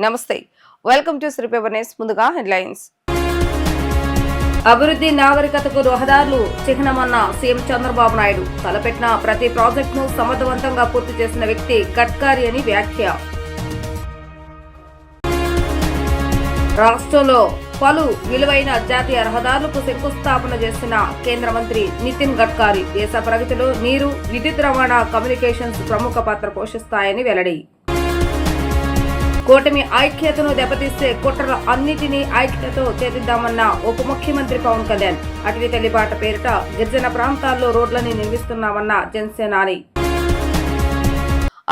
నమస్తే, welcome to Shri paper news. ముందుగా headlines. అభివృద్ధి నాగరికతకు రహదారులు చిహ్నమన్న సీఎం చంద్రబాబు నాయుడు. తలపెట్టిన ప్రతి ప్రాజెక్టును సమర్థవంతంగా పూర్తి చేసిన వ్యక్తి గడ్కరీ అని వ్యాఖ్య. రాష్ట్రంలో పలు విలువైన జాతీయ రహదారులకు శంకుస్థాపన చేసిన కేంద్ర మంత్రి నితిన్ గడ్కరీ. దేశ ప్రగతిలో నీరు, విద్యుత్ రవాణా, కమ్యూనికేషన్స్ ప్రముఖ పాత్ర పోషిస్తాయని వెల్లడి. కూటమి ఐక్యతను దెబ్బతీసే కుట్రల అన్నిటినీ ఐక్యతతో ఛేదిద్దామన్న ఉప ముఖ్యమంత్రి పవన్ కళ్యాణ్. అటవీ తల్లిబాట పేరిట గిరిజన ప్రాంతాల్లో రోడ్లని నిర్మిస్తున్నామన్న జనసేనాని.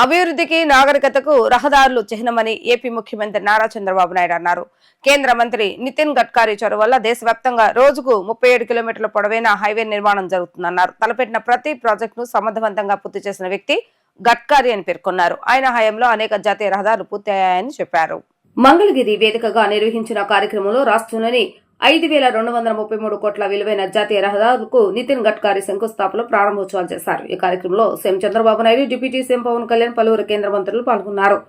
అభివృద్ధికి నాగరికతకు రహదారులు చిహ్నమని ఏపీ ముఖ్యమంత్రి నారా చంద్రబాబు నాయుడు అన్నారు. కేంద్ర మంత్రి నితిన్ గడ్కరీ చొరవ వల్ల దేశవ్యాప్తంగా రోజుకు 37 కిలోమీటర్ల పొడవైన హైవే నిర్మాణం జరుగుతుందన్నారు. తలపెట్టిన ప్రతి ప్రాజెక్టును సమర్థవంతంగా పూర్తి చేసిన వ్యక్తి గడ్కరీ అని పేర్కొన్నారు. ఆయన హయాంలో అనేక జాతీయ రహదారులు పూర్తయ్యాయని చెప్పారు. మంగళగిరి వేదికగా నిర్వహించిన కార్యక్రమంలో రాష్ట్రంలోని 5,233 కోట్ల విలువైన జాతీయ రహదారులకు నితిన్ గడ్కరీ శంకుస్థాపన ప్రారంభోత్సవాలు చేశారు. ఈ కార్యక్రమంలో CM Chandrababu Naidu, deputy CM Pawan Kalyan, పలువురు కేంద్ర మంత్రులు పాల్గొన్నారు.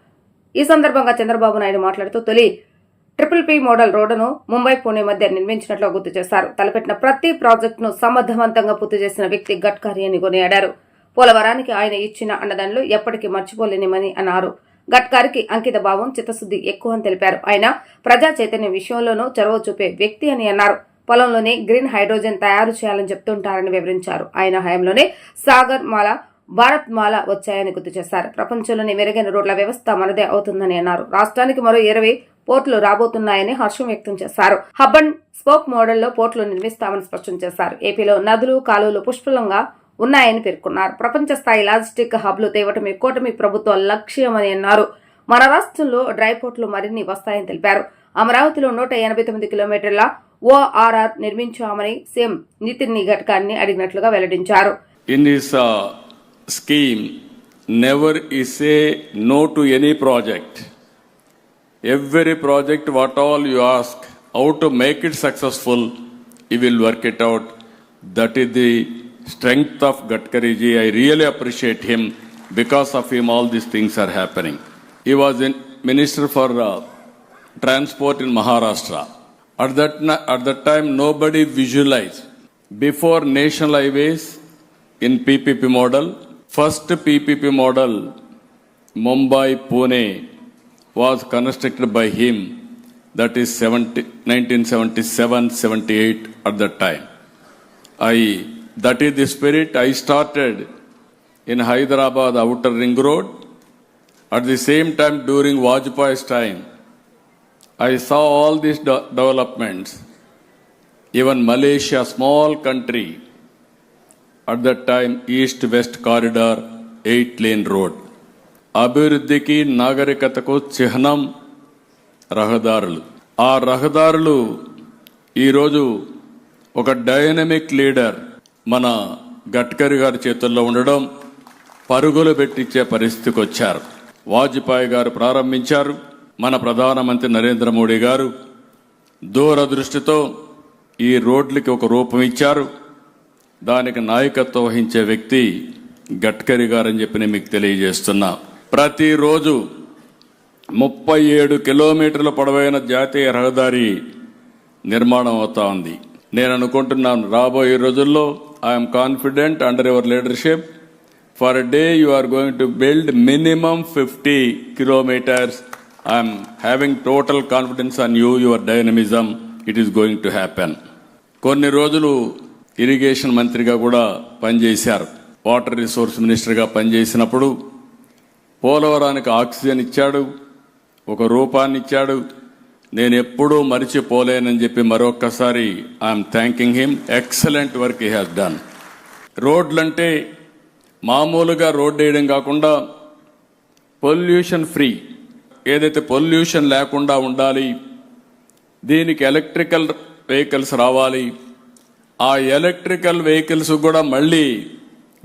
ఈ సందర్భంగా చంద్రబాబు నాయుడు మాట్లాడుతూ తొలి PPP మోడల్ రోడ్డును ముంబై, పుణె మధ్య నిర్మించినట్లు గుర్తు చేశారు. తలపెట్టిన ప్రతి ప్రాజెక్టును సమర్థవంతంగా పూర్తి చేసిన వ్యక్తి గడ్కరీ అని కొనియాడారు. పోలవరానికి ఆయన ఇచ్చిన అండదండలు ఎప్పటికీ మర్చిపోలేనిమని అన్నారు. గడ్కరీకి అంకిత భావం, చిత్తశుద్ది ఎక్కువ అని తెలిపారు. ఆయన ప్రజా చైతన్యం విషయంలోనూ చొరవ చూపే వ్యక్తి అని అన్నారు. పొలంలోనే గ్రీన్ హైడ్రోజన్ తయారు చేయాలని చెప్తుంటారని వివరించారు. ఆయన హయాంలోనే సాగర్ మాల, భారత్ మాల వచ్చాయని గుర్తు చేశారు. ప్రపంచంలోని మెరుగైన రోడ్ల వ్యవస్థ మనదే అవుతుందని అన్నారు. రాష్ట్రానికి మరో 20 పోర్టులు రాబోతున్నాయని హర్షం వ్యక్తం చేశారు. హబ్ అండ్ స్పోక్ మోడల్లో పోర్టులు నిర్మిస్తామని స్పష్టం చేశారు. ఏపీలో నదులు, కాలువలు పుష్కలంగా ఉన్నాయని పేర్కొన్నారు. ప్రపంచ స్థాయి లాజిస్టిక్ హబ్లు తేవటమే కూటమి ప్రభుత్వ లక్ష్యమని అన్నారు. మన రాష్ట్రంలో డ్రై పోర్టులు మరిన్ని వస్తాయని తెలిపారు. అమరావతిలో 189 కిలోమీటర్ల ORR నిర్మించామని సీఎం నితిన్ గడ్కరీని అడిగినట్లుగా వెల్లడించారు. In this scheme never is a no to any project. Every project what all you ask how to make it successful, you will work it out. That is the strength of Gadkari ji. I really appreciate him. Because of him all these things are happening. He was in Minister for Transport in Maharashtra. At that time nobody visualized. Before national highways in PPP model, first PPP model Mumbai Pune was constructed by him. That is 1977-78 at that time. That is the spirit. I started in Hyderabad outer ring road. At the same time, during Vajpayee's time, I saw all these developments. Even Malaysia, small country, at that time, east-west corridor, 8-lane road. అభివృద్ధికి నాగరికతకు చిహ్నం రహదారులు. ఆ రహదారులు ఈరోజు ఒక dynamic leader మన గడ్కరీ గారి చేతుల్లో ఉండడం, పరుగులు పెట్టించే పరిస్థితికి వచ్చారు. వాజ్పేయి గారు ప్రారంభించారు. మన ప్రధానమంత్రి నరేంద్ర మోడీ గారు దూరదృష్టితో ఈ రోడ్లకి ఒక రూపం ఇచ్చారు. దానికి నాయకత్వం వహించే వ్యక్తి గడ్కరీ గారు అని చెప్పి నేను మీకు తెలియజేస్తున్నా. ప్రతిరోజు 37 కిలోమీటర్ల పొడవైన జాతీయ రహదారి నిర్మాణం అవుతా ఉంది. నేను అనుకుంటున్నాను రాబోయే రోజుల్లో I'm confident under your leadership for a day you are going to build minimum 50 kilometers. I'm having total confidence on you, your dynamism. It is going to happen. కొన్ని రోజులు ఇరిగేషన్ మంత్రిగా కూడా పనిచేశారు. వాటర్ రిసోర్స్ మినిస్టర్గా పనిచేసినప్పుడు పోలవరానికి oxygen ఇచ్చాడు, ఒక రూపాన్ని ఇచ్చాడు. నేను ఎప్పుడూ మరిచిపోలేనని చెప్పి మరొక్కసారి I'm thanking him. Excellent work he has done. రోడ్లంటే మామూలుగా రోడ్ వేయడం కాకుండా పొల్యూషన్ ఫ్రీ, ఏదైతే పొల్యూషన్ లేకుండా ఉండాలి, దీనికి ఎలక్ట్రికల్ వెహికల్స్ రావాలి. ఆ ఎలక్ట్రికల్ వెహికల్స్ కూడా మళ్ళీ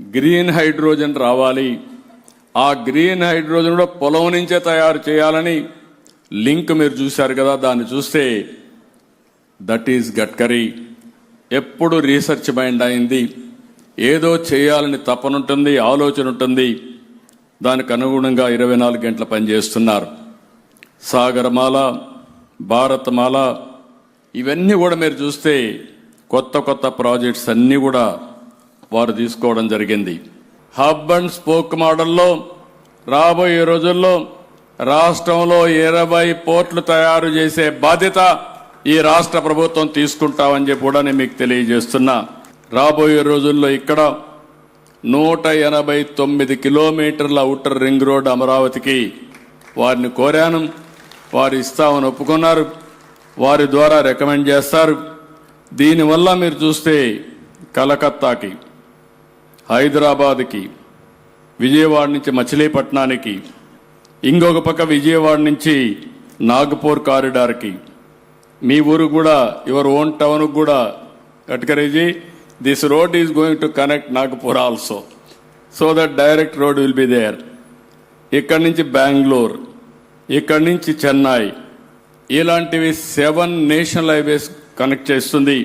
గ్రీన్ హైడ్రోజన్ రావాలి. ఆ గ్రీన్ హైడ్రోజన్ కూడా పొలం నుంచే తయారు చేయాలని లింక్ మీరు చూశారు కదా. దాన్ని చూస్తే దట్ ఈజ్ గడ్కరీ. ఎప్పుడు రీసెర్చ్ మైండ్ అయింది, ఏదో చేయాలని తపనుంటుంది, ఆలోచన ఉంటుంది. దానికి అనుగుణంగా 24 గంటల పనిచేస్తున్నారు. సాగరమాల, భారతమాల ఇవన్నీ కూడా మీరు చూస్తే కొత్త కొత్త ప్రాజెక్ట్స్ అన్నీ కూడా వారు తీసుకోవడం జరిగింది. హబ్ అండ్ స్పోక్ మోడల్లో రాబోయే రోజుల్లో రాష్ట్రంలో 20 పోర్ట్లు తయారు చేసే బాధ్యత ఈ రాష్ట్ర ప్రభుత్వం తీసుకుంటామని చెప్పి కూడా నేను మీకు తెలియజేస్తున్నా. రాబోయే రోజుల్లో ఇక్కడ 189 కిలోమీటర్ల ఔటర్ రింగ్ రోడ్ అమరావతికి వారిని కోరాను, వారు ఇస్తామని ఒప్పుకున్నారు. వారి ద్వారా రికమెండ్ చేస్తారు. దీనివల్ల మీరు చూస్తే కలకత్తాకి, హైదరాబాద్కి, విజయవాడ నుంచి మచిలీపట్నానికి, ఇంకొక పక్క విజయవాడ నుంచి నాగపూర్ కారిడార్కి, మీ ఊరు కూడా యువర్ ఓన్ టౌన్ కూడా Gadkariji this road is going to connect Nagpur also so that direct road will be there. ఇక్కడి నుంచి బెంగళూరు, ఇక్కడి నుంచి చెన్నై, ఇలాంటివి 7 నేషనల్ హైవేస్ కనెక్ట్ చేస్తుంది.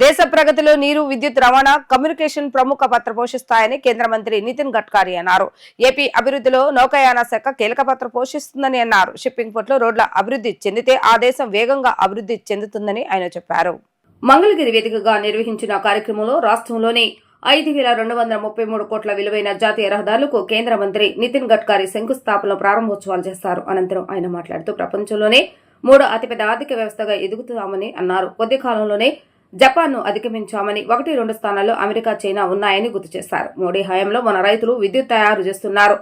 దేశ ప్రగతిలో నీరు, విద్యుత్ రవాణా, కమ్యూనికేషన్ ప్రముఖ పాత్ర పోషిస్తాయని కేంద్ర మంత్రి నితిన్ గడ్కరీ అన్నారు. ఏపీ అభివృద్ధిలో నౌకాయాన శాఖ కీలక పాత్ర పోషిస్తుందని అన్నారు. షిప్పింగ్ పోర్టులు, రోడ్ల అభివృద్ధి చెందితే ఆ దేశం వేగంగా అభివృద్ధి చెందుతుందని ఆయన చెప్పారు. మంగళగిరి వేదికగా నిర్వహించిన కార్యక్రమంలో రాష్ట్రంలోని 5,233 కోట్ల విలువైన జాతీయ రహదారులకు కేంద్ర మంత్రి నితిన్ గడ్కరీ శంకుస్థాపన ప్రారంభోత్సవాలు చేశారు. అనంతరం ఆయన మాట్లాడుతూ ప్రపంచంలోనే 3వ అతిపెద్ద ఆర్థిక వ్యవస్థగా ఎదుగుతామని అన్నారు. కొద్ది కాలంలోనే జపాన్ను అధిగమించామని, 1-2 స్థానాల్లో అమెరికా, చైనా ఉన్నాయని గుర్తు చేశారు. మోడీ హయాంలో మన రైతులు విద్యుత్ తయారు చేస్తున్నారు.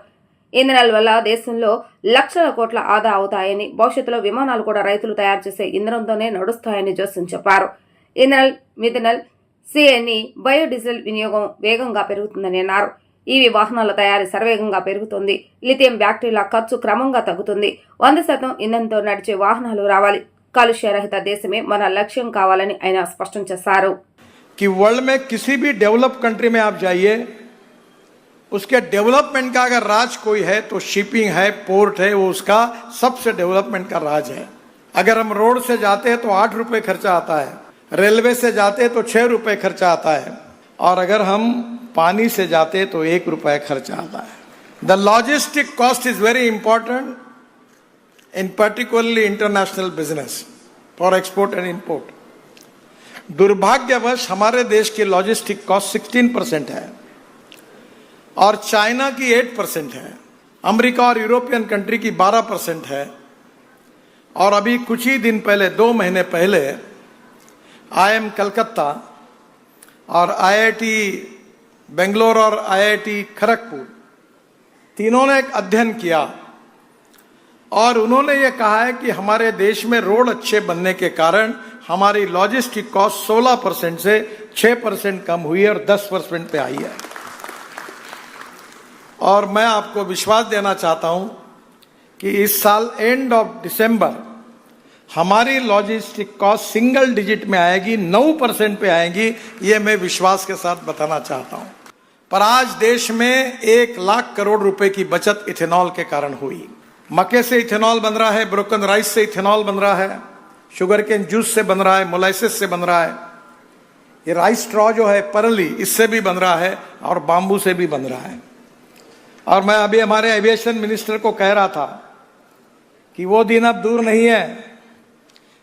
ఇంధనాల వల్ల దేశంలో లక్షల కోట్ల ఆదా అవుతాయని, భవిష్యత్తులో విమానాలు కూడా రైతులు తయారు చేసే ఇంధనంతోనే నడుస్తాయని జోస్యం చెప్పారు. ఇంధనల్, మిథనల్, సిఎన్ఈ, బయోడీజిల్ వినియోగం వేగంగా పెరుగుతుందని అన్నారు. ఈవీ వాహనాల తయారీ శరవేగంగా పెరుగుతుంది. లిథియం బ్యాటరీల ఖర్చు క్రమంగా తగ్గుతుంది. 100% ఇంధనంతో నడిచే వాహనాలు రావాలి. కాలుష్య రహిత దేశమే మన లక్ష్యం కావాలని ఆయన స్పష్టం చేశారు. कि वर्ल्ड में किसी भी डेवलप कंट्री में आप जाइए, उसके डेवलपमेंट का अगर राज कोई है तो शिपिंग है, पोर्ट है, वो उसका सबसे डेवलपमेंट का राज है. अगर हम रोड से जाते हैं तो 8 रुपए खर्चा आता है, रेलवे से जाते हैं तो 6 रुपए खर्चा आता है, और अगर हम पानी से जाते हैं तो 1 रुपए खर्चा आता है. The logistic cost is very important in particularly international business for export and import. दुर्भाग्यवश हमारे देश की लॉजिस्टिक कॉस्ट 16% है और चाइना की 8% है, अमेरिका और यूरोपियन कंट्री की 12% है. और अभी कुछ ही दिन पहले, 2 महीने पहले, IIM कलकत्ता और IIT बेंगलोर और IIT खड़गपुर तीनों ने एक अध्ययन किया और उन्होंने ये कहा है कि हमारे देश में रोड अच्छे बनने के कारण हमारी लॉजिस्टिक कॉस्ट 16% से 6% कम हुई और 10% पे आई है. और मैं आपको विश्वास देना चाहता हूं कि इस साल एंड ऑफ दिसंबर हमारी लॉजिस्टिक कॉस्ट सिंगल डिजिट में आएगी, 9% पे आएगी. ये मैं विश्वास के साथ बताना चाहता हूं. पर आज देश में 1 लाख करोड़ रुपए की बचत इथेनॉल के कारण हुई. मक्के से इथेनॉल बन रहा है, ब्रोकन राइस से इथेनॉल बन रहा है, शुगर केन जूस से बन रहा है, मोलाइसिस से बन रहा है, ये राइस स्ट्रॉ जो है परली, इससे भी बन रहा है, और बाम्बू से भी बन रहा है. और मैं अभी हमारे एविएशन मिनिस्टर को कह रहा था कि वो दिन अब दूर नहीं है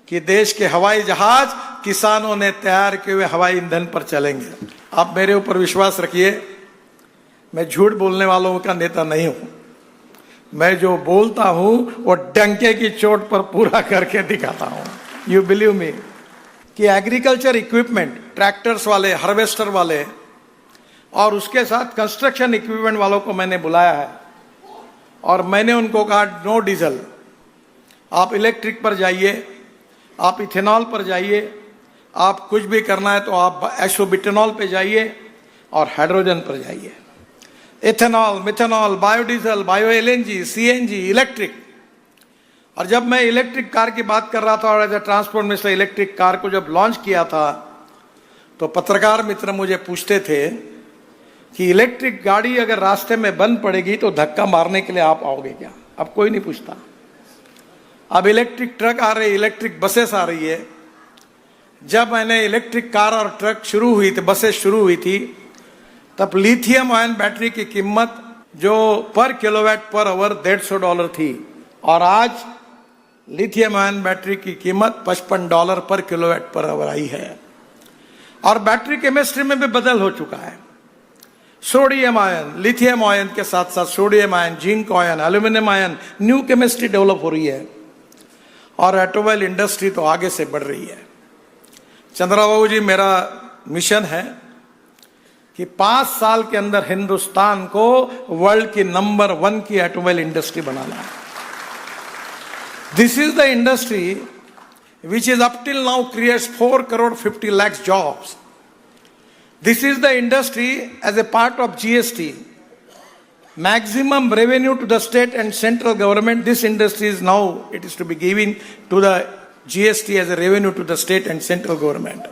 कि देश के हवाई जहाज किसानों ने तैयार किए हुए हवाई ईंधन पर चलेंगे. आप मेरे ऊपर विश्वास रखिए, मैं झूठ बोलने वालों का नेता नहीं हूं. मैं जो बोलता हूं वो डंके की चोट पर पूरा करके दिखाता हूं. यू बिलीव मी कि एग्रीकल्चर इक्विपमेंट, ट्रैक्टर्स वाले, हार्वेस्टर वाले और उसके साथ कंस्ट्रक्शन इक्विपमेंट वालों को मैंने बुलाया है और मैंने उनको कहा नो डीजल, आप इलेक्ट्रिक पर जाइए, आप इथेनॉल पर जाइए, आप कुछ भी करना है तो आप एसोबिटेनॉल पे जाइए और हाइड्रोजन पर जाइए. Ethanol, methanol, biodiesel, bio LNG, CNG, electric. और जब मैं इलेक्ट्रिक कार की बात कर रहा था और as a transport minister electric car को जब लॉन्च किया था तो पत्रकार मित्र मुझे पूछते थे कि इलेक्ट्रिक गाड़ी अगर रास्ते में बंद पड़ेगी तो धक्का मारने के लिए आप आओगे क्या? अब कोई नहीं पूछता. अब इलेक्ट्रिक ट्रक आ रहे, इलेक्ट्रिक बसेस आ रही है. जब मैंने इलेक्ट्रिक कार और ट्रक शुरू हुई थी, बसेस शुरू हुई थी, तब लिथियम आयन बैटरी की कीमत जो पर किलोवाट पर आवर $150 थी और आज लिथियम आयन बैटरी की कीमत $55 पर किलोवाट पर आवर आई है। और बैटरी केमिस्ट्री में भी बदल हो चुका है। सोडियम आयन, लिथियम आयन के साथ साथ sodium ion, zinc ion, aluminium ion, new chemistry develop हो रही है और ऑटोमोबाइल इंडस्ट्री तो आगे से बढ़ रही है। चंद्रबाबू जी, मेरा मिशन है कि 5 साल के अंदर हिंदुस्तान को वर्ल्ड की नंबर 1 की ऑटोमोबाइल इंडस्ट्री बनाना है। This is the industry which is up till now creates 4,50,00,000 jobs. This is the industry as a part of GST. Maximum revenue to the state and central government. This industry is now, it is to be giving to the GST as a revenue to the state and central government.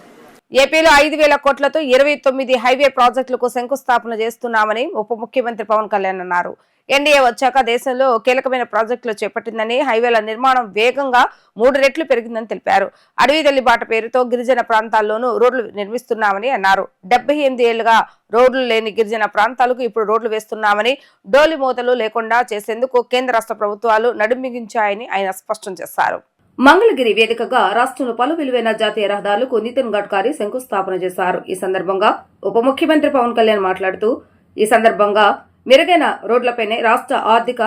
ఏపీలో 5,000 కోట్లతో 29 highway ప్రాజెక్టులకు శంకుస్థాపన చేస్తున్నామని ఉప ముఖ్యమంత్రి పవన్ కళ్యాణ్ అన్నారు. NDA వచ్చాక దేశంలో కీలకమైన ప్రాజెక్టులు చేపట్టిందని, హైవేల నిర్మాణం వేగంగా 3 రెట్లు పెరిగిందని తెలిపారు. అడవి తల్లి బాట పేరుతో గిరిజన ప్రాంతాల్లోనూ రోడ్లు నిర్మిస్తున్నామని అన్నారు. 78 ఏళ్లుగా రోడ్లు లేని గిరిజన ప్రాంతాలకు ఇప్పుడు రోడ్లు వేస్తున్నామని, డోలి మూతలు లేకుండా చేసేందుకు కేంద్ర రాష్ట్ర ప్రభుత్వాలు నడుంబిగించాయని ఆయన స్పష్టం చేశారు. మంగళగిరి వేదికగా రాష్ట్రంలో పలు విలువైన జాతీయ రహదారులకు నితిన్ గడ్కరీ శంకుస్థాపన చేశారు. ఈ సందర్భంగా ఉప ముఖ్యమంత్రి పవన్ కళ్యాణ్ మాట్లాడుతూ, ఈ సందర్భంగా మెరుగైన రోడ్లపైనే రాష్ట్ర ఆర్థిక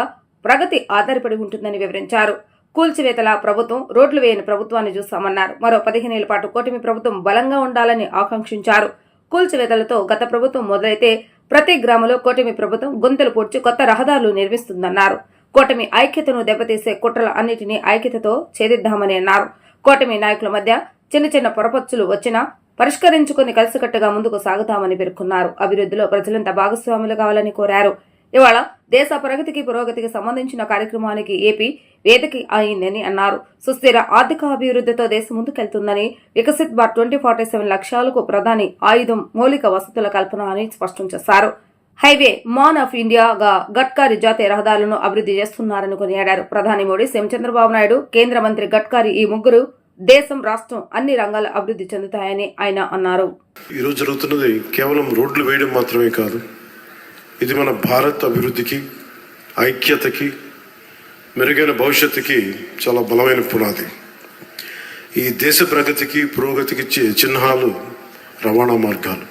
ప్రగతి ఆధారపడి ఉంటుందని వివరించారు. కూల్చివేతల ప్రభుత్వం, రోడ్లు వేయని ప్రభుత్వాన్ని చూస్తామన్నారు. మరో 15 ఏళ్ల పాటు కూటమి ప్రభుత్వం బలంగా ఉండాలని ఆకాంక్షించారు. కూల్చివేతలతో గత ప్రభుత్వం మొదలైతే ప్రతి గ్రామంలో కూటమి ప్రభుత్వం గొంతులు పూడ్చి కొత్త రహదారులు నిర్మిస్తుందన్నారు. కూటమి ఐక్యతను దెబ్బతీసే కుట్రల అన్నిటినీ ఐక్యతతో ఛేదిద్దామని అన్నారు. కూటమి నాయకుల మధ్య చిన్న చిన్న పొరపచ్చులు వచ్చినా పరిష్కరించుకుని కలిసికట్టుగా ముందుకు సాగుతామని పేర్కొన్నారు. అభివృద్ధిలో ప్రజలంతా భాగస్వాములు కావాలని కోరారు. ఇవాళ దేశ ప్రగతికి, పురోగతికి సంబంధించిన కార్యక్రమానికి ఏపీ వేదిక అయిందని అన్నారు. సుస్థిర ఆర్థిక అభివృద్ధితో దేశం ముందుకెళ్తుందని, వికసిత్ భారత్ 2047 లక్ష్యాలకు ప్రధాని ఆయుధం మౌలిక వసతుల కల్పన అని స్పష్టం చేశారు. హైవే మాన్ ఆఫ్ ఇండియాగా గడ్కరీ జాతీయ రహదారులను అభివృద్ధి చేస్తున్నారని కొనియాడారు. ప్రధాని మోడీ, సీఎం చంద్రబాబు నాయుడు, కేంద్ర మంత్రి గడ్కరీ ఈ ముగ్గురు దేశం, రాష్ట్రం అన్ని రంగాల అభివృద్ధి చెందుతాయని ఆయన అన్నారు. ఈరోజు జరుగుతున్నది కేవలం రోడ్లు వేయడం మాత్రమే కాదు, ఇది మన భారత్ అభివృద్ధికి, ఐక్యతకి, మెరుగైన భవిష్యత్తుకి చాలా బలమైన పునాది. ఈ దేశ ప్రగతికి, పురోగతికి చిహ్నాలు రవాణా మార్గాలు.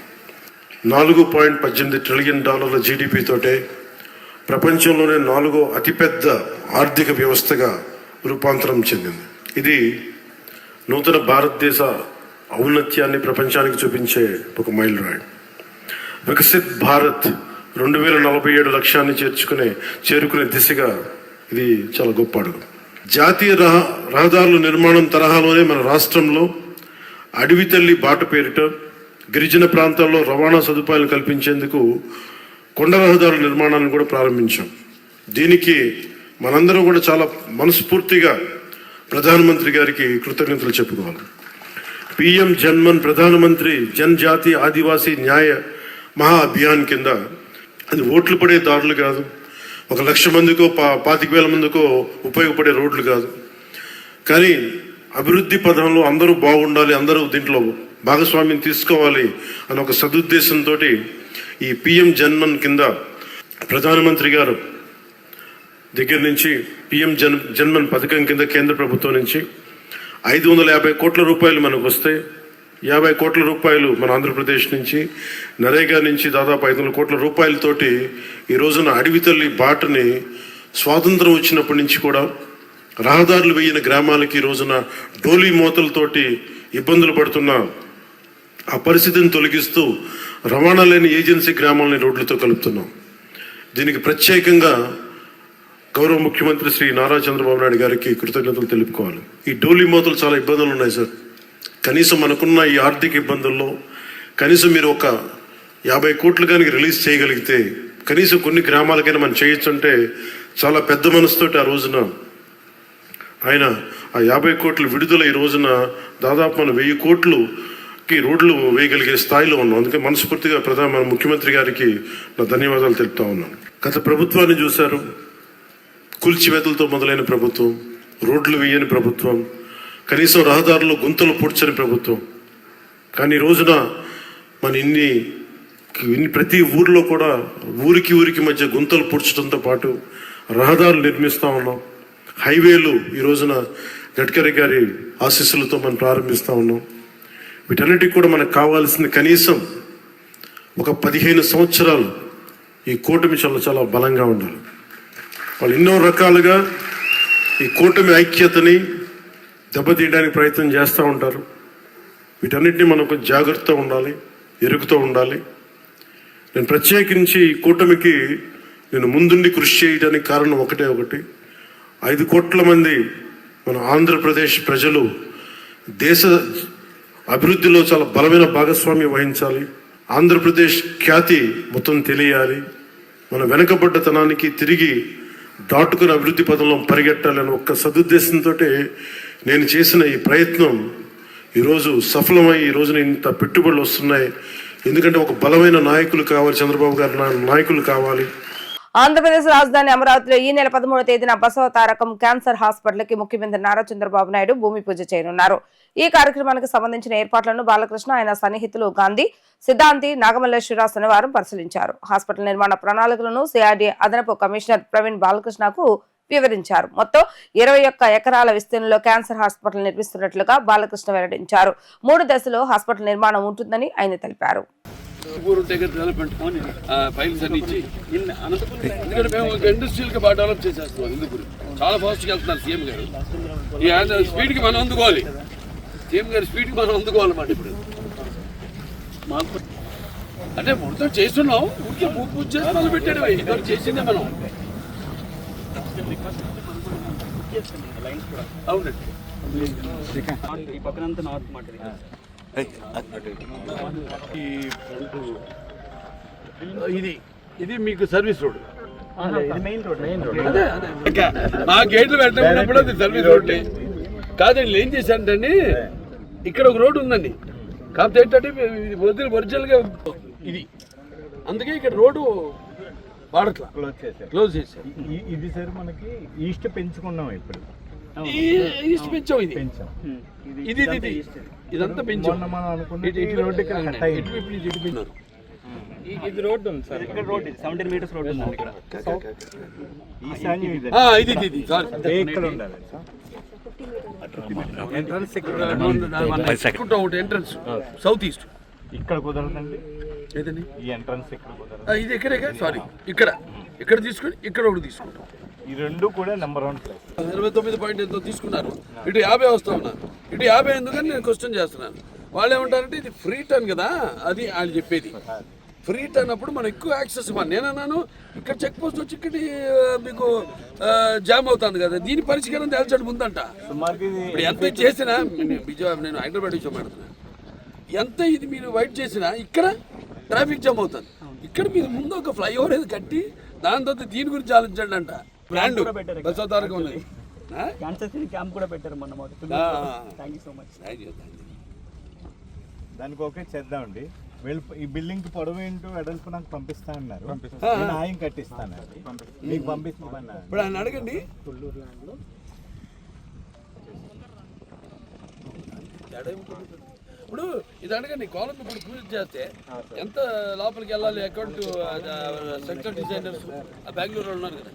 $4.18 ట్రిలియన్ జీడిపి తోటే ప్రపంచంలోనే 4వ అతిపెద్ద ఆర్థిక వ్యవస్థగా రూపాంతరం చెందింది. ఇది నూతన భారతదేశ ఔన్నత్యాన్ని ప్రపంచానికి చూపించే ఒక మైలురాయి. వికసిత్ భారత్ 2047 లక్ష్యాన్ని చేరుకునే దిశగా ఇది చాలా గొప్ప అడుగు. జాతీయ రహదారుల నిర్మాణం తరహాలోనే మన రాష్ట్రంలో అడవి తల్లి బాట పేరిట గిరిజన ప్రాంతాల్లో రవాణా సదుపాయాలు కల్పించేందుకు కొండ రహదారుల నిర్మాణాన్ని కూడా ప్రారంభించాం. దీనికి మనందరం కూడా చాలా మనస్ఫూర్తిగా ప్రధానమంత్రి గారికి కృతజ్ఞతలు చెప్పుకోవాలి. పిఎం జన్మన్, ప్రధానమంత్రి జనజాతి ఆదివాసీ న్యాయ మహా అభియాన్ కింద అది ఓట్లు పడే దారులు కాదు, 1,00,000 మందికో 25,000 మందికో ఉపయోగపడే రోడ్లు కాదు, కానీ అభివృద్ధి పథంలో అందరూ బాగుండాలి, అందరూ దీంట్లో భాగస్వామ్యం తీసుకోవాలి అని ఒక సదుద్దేశంతో ఈ పిఎం జన్మన్ కింద ప్రధానమంత్రి గారు దగ్గర నుంచి పిఎం జన్మన్ పథకం కింద కేంద్ర ప్రభుత్వం నుంచి 550 కోట్ల రూపాయలు మనకు వస్తే, 50 కోట్ల రూపాయలు మన ఆంధ్రప్రదేశ్ నుంచి, నరేగా నుంచి దాదాపు 500 కోట్ల రూపాయలతోటి ఈ రోజున అడవి తల్లి బాటని స్వాతంత్రం వచ్చినప్పటి నుంచి కూడా రహదారులు వేయిన గ్రామాలకి ఈ రోజున డోలీ మూతలతోటి ఇబ్బందులు పడుతున్న ఆ పరిస్థితిని తొలగిస్తూ రవాణా లేని ఏజెన్సీ గ్రామాలని రోడ్లతో కలుపుతున్నాం. దీనికి ప్రత్యేకంగా గౌరవ ముఖ్యమంత్రి శ్రీ నారా చంద్రబాబు నాయుడు గారికి కృతజ్ఞతలు తెలుపుకోవాలి. ఈ డోలీ మూతలు చాలా ఇబ్బందులు ఉన్నాయి సార్. కనీసం మనకున్న ఈ ఆర్థిక ఇబ్బందుల్లో కనీసం మీరు ఒక 50 కోట్లు కానీ రిలీజ్ చేయగలిగితే కనీసం కొన్ని గ్రామాలకైనా మనం చేయొచ్చు అంటే చాలా పెద్ద మనసుతోటి ఆ రోజున ఆయన ఆ 50 కోట్ల విడుదల ఈ రోజున దాదాపు మన 1000 కోట్లుకి రోడ్లు వేయగలిగే స్థాయిలో ఉన్నాం. అందుకే మనస్ఫూర్తిగా మన ముఖ్యమంత్రి గారికి నా ధన్యవాదాలు తెలుపుతా ఉన్నాను. గత ప్రభుత్వాన్ని చూశారు, కూల్చివేతలతో మొదలైన ప్రభుత్వం, రోడ్లు వేయని ప్రభుత్వం, కనీసం రహదారులు గుంతలు పూడ్చని ప్రభుత్వం. కానీ ఈ రోజున మన ఇన్ని ప్రతి ఊర్లో కూడా ఊరికి మధ్య గుంతలు పూడ్చడంతో పాటు రహదారులు నిర్మిస్తూ ఉన్నాం, హైవేలు ఈ రోజున గడ్కరీ గారి ఆశీస్సులతో మనం ప్రారంభిస్తూ ఉన్నాం. వీటన్నిటికి కూడా మనకు కావాల్సింది కనీసం ఒక 15 సంవత్సరాలు ఈ కూటమి చాలా బలంగా ఉండాలి. వాళ్ళు ఎన్నో రకాలుగా ఈ కూటమి ఐక్యతని దెబ్బతీయడానికి ప్రయత్నం చేస్తూ ఉంటారు. వీటన్నిటిని మనం కొంచెం జాగ్రత్తగా ఉండాలి, ఎరుగుతూ ఉండాలి. నేను ప్రత్యేకించి ఈ కూటమికి నేను ముందుండి కృషి చేయడానికి కారణం ఒకటి 5 కోట్ల మంది మన ఆంధ్రప్రదేశ్ ప్రజలు దేశ అభివృద్ధిలో చాలా బలమైన భాగస్వామ్యం వహించాలి. ఆంధ్రప్రదేశ్ ఖ్యాతి మొత్తం తెలియాలి. మన వెనకబడ్డతనానికి తిరిగి దాటుకుని అభివృద్ధి పదంలో పరిగెట్టాలని ఒక్క సదుద్దేశంతో నేను చేసిన ఈ ప్రయత్నం ఈరోజు సఫలమై ఈ రోజున ఇంత పెట్టుబడులు వస్తున్నాయి. ఎందుకంటే ఒక బలమైన నాయకులు కావాలి, చంద్రబాబు గారు నాయకులు కావాలి. ఆంధ్రప్రదేశ్ రాజధాని అమరావతిలో ఈ నెల 13వ తేదీన బసవ తారకం క్యాన్సర్ హాస్పిటల్ కి ముఖ్యమంత్రి నారా చంద్రబాబు నాయుడు భూమి పూజ చేయనున్నారు. ఈ కార్యక్రమానికి సంబంధించిన ఏర్పాట్లను బాలకృష్ణ, ఆయన సన్నిహితులు గాంధీ, సిద్ధాంతి, నాగమల్లేశ్వరరావు శనివారం పరిశీలించారు. హాస్పిటల్ నిర్మాణ ప్రణాళికలను సిఆర్డీఏ అదనపు కమిషనర్ ప్రవీణ్ బాలకృష్ణకు వివరించారు. మొత్తం 21 ఎకరాల విస్తీర్ణంలో క్యాన్సర్ హాస్పిటల్ నిర్మిస్తున్నట్లుగా బాలకృష్ణ వెల్లడించారు. 3 దశలో హాస్పిటల్ నిర్మాణం ఉంటుందని ఆయన తెలిపారు. ఫైల్స్ అన్ని ఇచ్చి ఎందుకంటే మేము ఇండస్ట్రియల్ గా బాగా డెవలప్ చేసేస్తున్నాం. ఎందుకు చాలా ఫాస్ట్ గా వెళ్తున్నారు సీఎం గారు. ఈ స్పీడ్ కి మనం అందుకోవాలి, సీఎం గారి స్పీడ్ కి మనం అందుకోవాలన్నమాట. ఇప్పుడు అంటే మొత్తం చేస్తున్నాం, ఊరికే పూజ చేసి మొదలు పెట్టాడు. ఇదివరకు చేసిందే మనం. అవునండి, ఈ పక్కనంతా నార్త్ మాట ఇది మీకు సర్వీస్ రోడ్. మెయిన్ రోడ్ మా గేట్లు పెట్టినప్పుడు అది సర్వీస్ రోడ్ కాదండి. ఏం చేశారంటే ఇక్కడ ఒక రోడ్డు ఉందండి, కాకపోతే ఏంటంటే ఒరిజినల్ గా ఇది, అందుకే ఇక్కడ రోడ్డు వాడట్లా, క్లోజ్ చేశారు. ఇది సార్ మనకి ఈస్ట్ పెంచుకున్నాం. ఇప్పుడు ఈస్ట్ పెంచాం. ఇది ఇదంతా పెంచాం. మనం అనుకున్న ఇది రోడ్డు ఉంది సార్. ఇక్కడ రోడ్ 17 మీటర్స్ రోడ్ ఉంది ఇక్కడ. ఈశాన్యం ఇక్కడ ఉండాలి ఎంట్రన్స్ సౌత్ ఈస్ట్. ఇక్కడ కుదరదండి. ఏదండి ఈ ఎంట్రన్స్ ఇక్కడ కుదరదు. ఇది ఎక్కడే, సారీ ఇక్కడ తీసుకుని ఇక్కడ ఒకటి తీసుకుంటాం. ఈ రెండు కూడా నెంబర్ 1 ప్లేస్. 29 పాయింట్ ఎంతో తీసుకున్నారు. ఇటు 50 వస్తా ఉన్నారు. ఇటు 50 ఎందుకని నేను క్వశ్చన్ చేస్తున్నాను. వాళ్ళు ఏమంటారంటే ఇది ఫ్రీ టర్న్ కదా, అది వాళ్ళు చెప్పేది. ఫ్రీ టర్న్ అప్పుడు మనం ఎక్కువ యాక్సెస్ ఇవ్వాలి. నేనన్నాను ఇక్కడ చెక్ పోస్ట్ వచ్చి ఇక్కడ మీకు జామ్ అవుతుంది కదా, దీని పరిష్కారం తేల్చడం ముందంట. ఇప్పుడు ఎంత చేసినా నేను హైదరాబాద్ విషయం మాట్లాడుతున్నాను. ఎంత ఇది మీరు వైట్ చేసినా ఇక్కడ ట్రాఫిక్ జామ్ అవుతుంది. ఇక్కడ మీరు ముందు ఒక ఫ్లైఓవర్ ఏది కట్టి దాని తర్వాత దీని గురించి ఆలోచించండి అంట. బ్రాండ్ బసవ తారకం ఉన్నది. క్యాంప్ కూడా పెట్టారు మొన్న. Thank you so much. దానికి ఓకే చేద్దామండి. వీళ్ళు ఈ బిల్డింగ్ కి పొడవు ఏంటో వెడల్పు నాకు పంపిస్తా అన్నారు. నేను ఆయన కట్టిస్తాను, మీకు పంపిస్తాను. ఇప్పుడు ఆయన అడగండి. ఇప్పుడు ఇది అడగండి, కాలం ఇప్పుడు పూజ చేస్తే ఎంత లోపలికి వెళ్ళాలి? అకౌంట్ సెక్టర్ డిజైనర్స్ బెంగళూరులో ఉన్నారు కదా.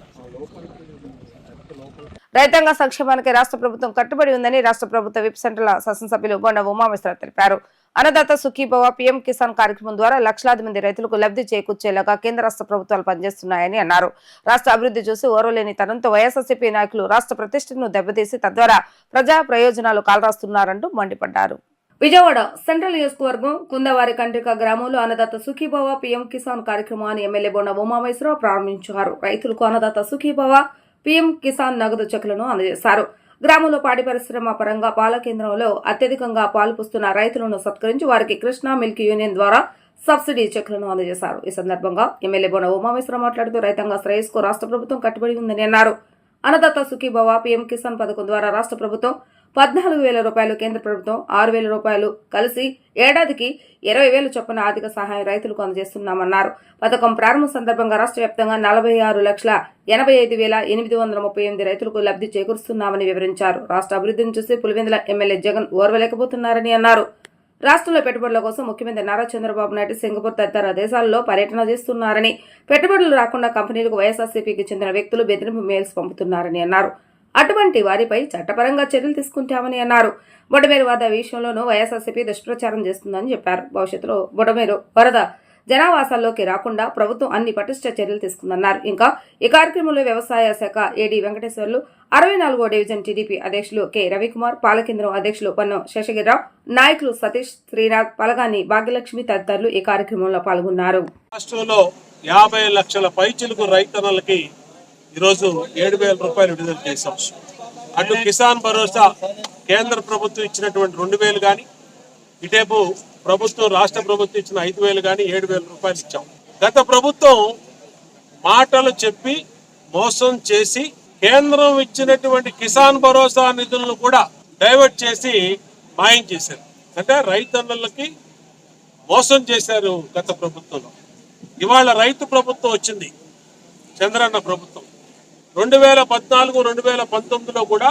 రైతాంగ సంక్షేమానికి రాష్ట్ర ప్రభుత్వం కట్టుబడి ఉందని రాష్ట్ర ప్రభుత్వ విప్ సెంట్రల్ శాసనసభ్యులు బొండ ఉమామేశ్వరరావు తెలిపారు. అన్నదాత సుఖీభవ పీఎం కిసాన్ కార్యక్రమం ద్వారా లక్షలాది మంది రైతులకు లబ్ధి చేకూర్చేలాగా కేంద్ర రాష్ట్ర ప్రభుత్వాలు పనిచేస్తున్నాయని అన్నారు. రాష్ట్ర అభివృద్ధి చూసి ఓర్వలేని తనంతో వైఎస్ఆర్సీపీ నాయకులు రాష్ట్ర ప్రతిష్టను దెబ్బతీసి తద్వారా ప్రజా ప్రయోజనాలు కాలరాస్తున్నారంటూ మండిపడ్డారు. విజయవాడ సెంట్రల్ నియోజకవర్గం కుందవారి కండ్రిక గ్రామంలో అన్నదాత సుఖీభవ పీఎం కిసాన్ కార్యక్రమాన్ని ఎమ్మెల్యే బొండ ఉమామేశ్వరరావు ప్రారంభించారు. రైతులకు అన్నదాత సుఖీభవ పీఎం కిసాన్ నగదు చెక్కులను అందజేశారు. గ్రామంలో పాడి పరిశ్రమ పరంగా పాల కేంద్రంలో అత్యధికంగా పాలు పుస్తున్న రైతులను సత్కరించి వారికి కృష్ణా మిల్క్ యూనియన్ ద్వారా సబ్సిడీ చెక్కులను అందజేశారు. ఈ సందర్భంగా ఎమ్మెల్యే బొండ ఉమామేశ్వరరావు మాట్లాడుతూ రైతాంగ శ్రేయస్కు రాష్ట్ర ప్రభుత్వం కట్టుబడి ఉందని అన్నారు. అన్నదాత సుఖీభవ పీఎం కిసాన్ పథకం ద్వారా రాష్ట్ర ప్రభుత్వం 14,000 రూపాయలు, కేంద్ర ప్రభుత్వం 6,000 రూపాయలు కలిసి ఏడాదికి 20,000 చొప్పున ఆర్థిక సహాయం రైతులకు అందజేస్తున్నామన్నారు. పథకం ప్రారంభం సందర్భంగా రాష్ట్ర వ్యాప్తంగా 46,85,838 రైతులకు లబ్ధి చేకూరుస్తున్నామని వివరించారు. రాష్ట్ర అభివృద్ధిని చూసి పులివెందుల ఎమ్మెల్యే జగన్ ఓర్వలేకపోతున్నారని అన్నారు. రాష్ట్రంలో పెట్టుబడుల కోసం ముఖ్యమంత్రి నారా చంద్రబాబు నాయుడు సింగపూర్ తదితర దేశాల్లో పర్యటన చేస్తున్నారని, పెట్టుబడులు రాకుండా కంపెనీలకు వైఎస్ఆర్సీపీకి చెందిన వ్యక్తులు బెదిరింపు మెయిల్స్ పంపుతున్నారని అన్నారు. అటువంటి వారిపై చట్టపరంగా చర్యలు తీసుకుంటామని అన్నారు. బొడమేరు వరద విషయంలోనూ వైఎస్ఆర్సీపీ దుష్ప్రచారం చేస్తుందని చెప్పారు. భవిష్యత్తులో బొడమేరు వరద జనావాసాల్లోకి రాకుండా ప్రభుత్వం అన్ని పటిష్ట చర్యలు తీసుకుందన్నారు. ఇంకా ఈ కార్యక్రమంలో వ్యవసాయ శాఖ ఏడీ వెంకటేశ్వర్లు, 64వ డివిజన్ టీడీపీ అధ్యక్షులు కె రవికుమార్, పాలకేంద్రం అధ్యక్షులు పన్నం శేషగిరిరావు, నాయకులు సతీష్, శ్రీనాథ్, పలగాని భాగ్యలక్ష్మి తదితరులు ఈ కార్యక్రమంలో పాల్గొన్నారు. రాష్ట్రంలో 50 లక్షల పైచిలుకు రైతన్నలకి ఈరోజు 7,000 రూపాయలు విడుదల చేశాం. అటు కిసాన్ భరోసా కేంద్ర ప్రభుత్వం ఇచ్చినటువంటి 2,000 కానీ, ఇటేపు ప్రభుత్వం రాష్ట్ర ప్రభుత్వం ఇచ్చిన 5,000 కానీ 7,000 రూపాయలు ఇచ్చాం. గత ప్రభుత్వం మాటలు చెప్పి మోసం చేసి కేంద్రం ఇచ్చినటువంటి కిసాన్ భరోసా నిధులను కూడా డైవర్ట్ చేసి మాయం చేశారు. అంటే రైతన్నలకి మోసం చేశారు గత ప్రభుత్వంలో. ఇవాళ రైతు ప్రభుత్వం వచ్చింది, చంద్రన్న ప్రభుత్వం. 2014, 2019లో కూడా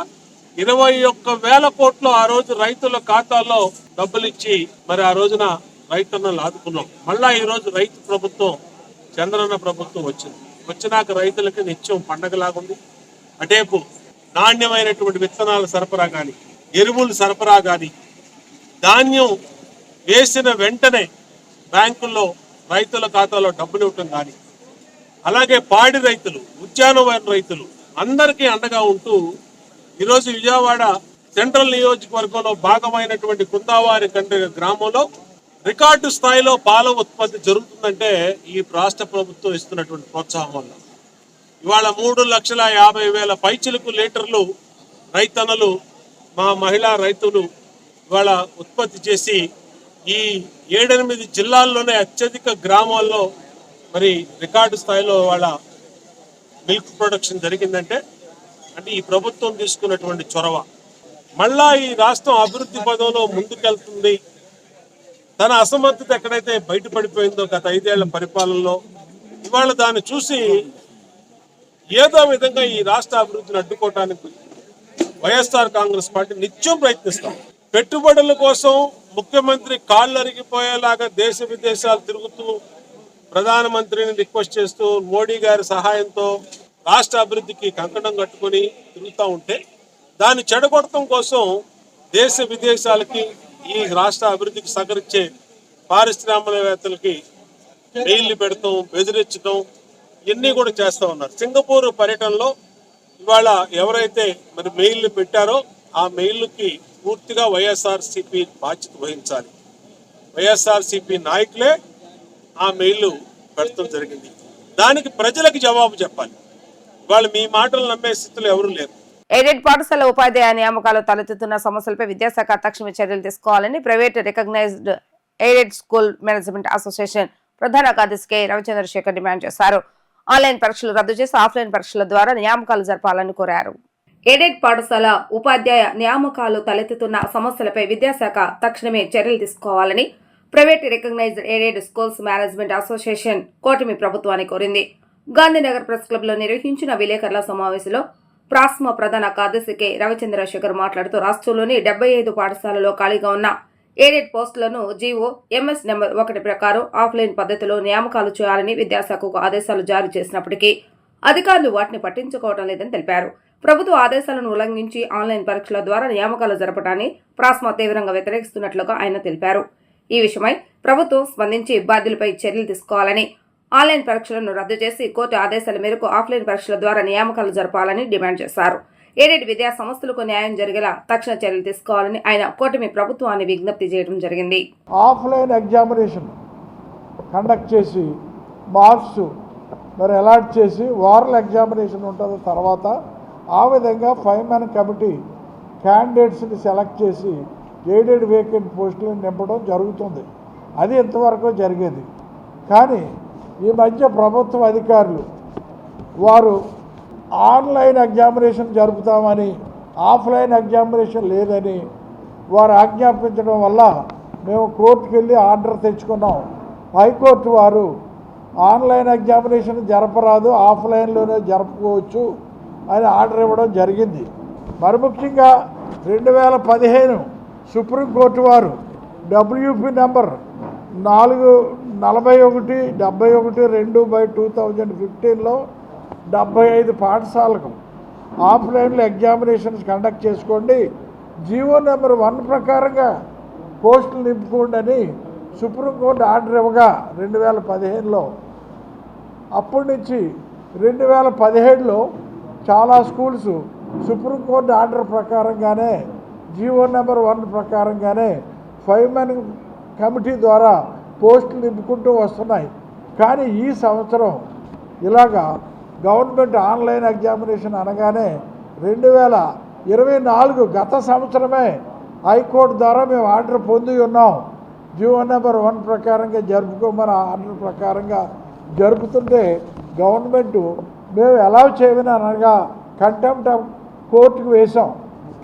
21,000 కోట్లు ఆ రోజు రైతుల ఖాతాల్లో డబ్బులు ఇచ్చి మరి ఆ రోజున రైతన్నలు ఆదుకున్నాం. మళ్ళా ఈ రోజు రైతు ప్రభుత్వం, చంద్రన్న ప్రభుత్వం వచ్చింది. వచ్చినాక రైతులకి నిత్యం పండగలాగుంది. అటేపు నాణ్యమైనటువంటి విత్తనాల సరఫరా కానీ, ఎరువులు సరఫరా కానీ, ధాన్యం వేసిన వెంటనే బ్యాంకుల్లో రైతుల ఖాతాలో డబ్బులు ఇవ్వటం కానీ, అలాగే పాడి రైతులు, ఉద్యానవన రైతులు అందరికీ అండగా ఉంటూ ఈరోజు విజయవాడ సెంట్రల్ నియోజకవర్గంలో భాగమైనటువంటి కుందావారి కండ్రి గ్రామంలో రికార్డు స్థాయిలో పాల ఉత్పత్తి జరుగుతుందంటే ఈ రాష్ట్ర ప్రభుత్వం ఇస్తున్నటువంటి ప్రోత్సాహం వల్ల. ఇవాళ 3,50,000 పైచిలుకు లీటర్లు రైతన్నలు, మా మహిళా రైతులు ఇవాళ ఉత్పత్తి చేసి ఈ 7-8 జిల్లాల్లోనే అత్యధిక గ్రామాల్లో మరి రికార్డు స్థాయిలో వాళ్ళ మిల్క్ ప్రొడక్షన్ జరిగిందంటే ఈ ప్రభుత్వం తీసుకున్నటువంటి చొరవ. మళ్ళా ఈ రాష్ట్రం అభివృద్ధి పదంలో ముందుకెళ్తుంది. తన అసమర్థత ఎక్కడైతే బయటపడిపోయిందో గత 5 ఏళ్ల పరిపాలనలో, ఇవాళ దాన్ని చూసి ఏదో విధంగా ఈ రాష్ట్ర అభివృద్ధిని అడ్డుకోవటానికి వైఎస్ఆర్ కాంగ్రెస్ పార్టీ నిత్యం ప్రయత్నిస్తాం. పెట్టుబడుల కోసం ముఖ్యమంత్రి కాళ్ళు అరిగిపోయేలాగా దేశ విదేశాలు తిరుగుతూ ప్రధానమంత్రిని రిక్వెస్ట్ చేస్తూ మోడీ గారి సహాయంతో రాష్ట్ర అభివృద్ధికి కంకణం కట్టుకొని తిరుగుతూ ఉంటే దాన్ని చెడగొట్టడం కోసం దేశ విదేశాలకి ఈ రాష్ట్ర అభివృద్ధికి సహకరించే పారిశ్రామికవేత్తలకి మెయిల్ని పెడతాం, బెదిరించడం, ఇవన్నీ కూడా చేస్తూ ఉన్నారు. సింగపూర్ పర్యటనలో ఇవాళ ఎవరైతే మరి మెయిల్ని పెట్టారో ఆ మెయిల్కి పూర్తిగా వైఎస్ఆర్సీపీ బాధ్యత వహించాలి. వైఎస్ఆర్సీపీ నాయకులే ఆ మెయిల్ పెడతాం జరిగింది. దానికి ప్రజలకు జవాబు చెప్పాలి. వాళ్ళు మీ మాటలు నమ్మే స్థితిలో ఎవరు లేరు. ఎయిడెడ్ పాఠశాల ఉపాధ్యాయ నియామకాలు తలెత్తుతున్న సమస్యలపై విద్యాశాఖ తక్షణ చర్యలు తీసుకోవాలని private recognised aided school management association ప్రధాన కార్యదర్శి కె రవిచంద్రశేఖర్ డిమాండ్ చేశారు. ఆన్లైన్ పరీక్షలు రద్దు చేసి ఆఫ్లైన్ పరీక్షల ద్వారా నియామకాలు జరపాలని కోరారు. ఎయిడెడ్ పాఠశాల ఉపాధ్యాయ నియామకాలు తలెత్తుతున్న సమస్యలపై విద్యాశాఖ తక్షణమే చర్యలు తీసుకోవాలని private recognised aided schools management association కూటమి ప్రభుత్వాన్ని కోరింది. గాంధీనగర్ ప్రెస్ క్లబ్ లో నిర్వహించిన విలేకరుల సమావేశంలో ప్రాస్మా ప్రధాన కార్యదర్శి కె రవిచంద్రశేఖర్ మాట్లాడుతూ రాష్ట్రంలోని 75 పాఠశాలలో ఖాళీగా ఉన్న ఎయిడెడ్ పోస్టులను జీవో ఎంఎస్ నెంబర్ 1 ప్రకారం ఆఫ్లైన్ పద్ధతిలో నియామకాలు చేయాలని విద్యాశాఖకు ఆదేశాలు జారీ చేసినప్పటికీ అధికారులు వాటిని పట్టించుకోవడం లేదని తెలిపారు. ప్రభుత్వ ఆదేశాలను ఉల్లంఘించి ఆన్లైన్ పరీక్షల ద్వారా నియామకాలు జరపడాన్ని ప్రాస్మా తీవ్రంగా వ్యతిరేకిస్తున్నట్లుగా ఆయన తెలిపారు. ఈ విషయమై ప్రభుత్వం స్పందించి బాధ్యులపై చర్యలు తీసుకోవాలని, ఆన్లైన్ పరీక్షలను రద్దు చేసి కోర్టు ఆదేశాల మేరకు ఆఫ్లైన్ పరీక్షల ద్వారా నియామకాలు జరపాలని డిమాండ్ చేశారు. ఎయిడెడ్ విద్యా సంస్థలకు న్యాయం జరిగేలా తక్షణ చర్యలు తీసుకోవాలని ఆయన కూటమి ప్రభుత్వాన్ని విజ్ఞప్తి చేయడం జరిగింది. ఆఫ్లైన్ ఎగ్జామినేషన్ కండక్ట్ చేసి మార్క్స్ మరి అలాట్ చేసి ఓరల్ ఎగ్జామినేషన్ ఉంటుంది. తర్వాత ఆ విధంగా 5-man కమిటీ క్యాండిడేట్స్ని సెలెక్ట్ చేసి ఎయిడెడ్ వేకెంట్ పోస్టులను నింపడం జరుగుతుంది. అది ఇంతవరకు జరిగేది. కానీ ఈ మధ్య ప్రభుత్వ అధికారులు వారు ఆన్లైన్ ఎగ్జామినేషన్ జరుపుతామని, ఆఫ్లైన్ ఎగ్జామినేషన్ లేదని వారు ఆజ్ఞాపించడం వల్ల మేము కోర్టుకు వెళ్ళి ఆర్డర్ తెచ్చుకున్నాం. హైకోర్టు వారు ఆన్లైన్ ఎగ్జామినేషన్ జరపరాదు, ఆఫ్లైన్లోనే జరుపుకోవచ్చు అని ఆర్డర్ ఇవ్వడం జరిగింది. మరి ముఖ్యంగా 2015 సుప్రీంకోర్టు వారు WP నెంబర్ 441/71/2015లో 75 పాఠశాలకు ఆఫ్లైన్లో ఎగ్జామినేషన్స్ కండక్ట్ చేసుకోండి, జీవో నెంబర్ 1 ప్రకారంగా పోస్టులు నింపుకోండి అని సుప్రీంకోర్టు ఆర్డర్ ఇవ్వగా 2015లో, అప్పటి నుంచి 2017లో చాలా స్కూల్స్ సుప్రీంకోర్టు ఆర్డర్ ప్రకారంగానే జీవో నెంబర్ 1 ప్రకారంగానే 5 మెన్ కమిటీ ద్వారా పోస్టులు నింపుకుంటూ వస్తున్నాయి. కానీ ఈ సంవత్సరం ఇలాగా గవర్నమెంట్ ఆన్లైన్ ఎగ్జామినేషన్ అనగానే 2024 గత సంవత్సరమే హైకోర్టు ద్వారా మేము ఆర్డర్ పొంది ఉన్నాం. జీవో నెంబర్ 1 ప్రకారంగా జరుపుకోమని ఆర్డర్ ప్రకారంగా జరుపుతుంటే గవర్నమెంట్ మేము ఎలా చేయమని అనగా కంటెంప్ట్ ఆఫ్ కోర్టుకు వేశాం.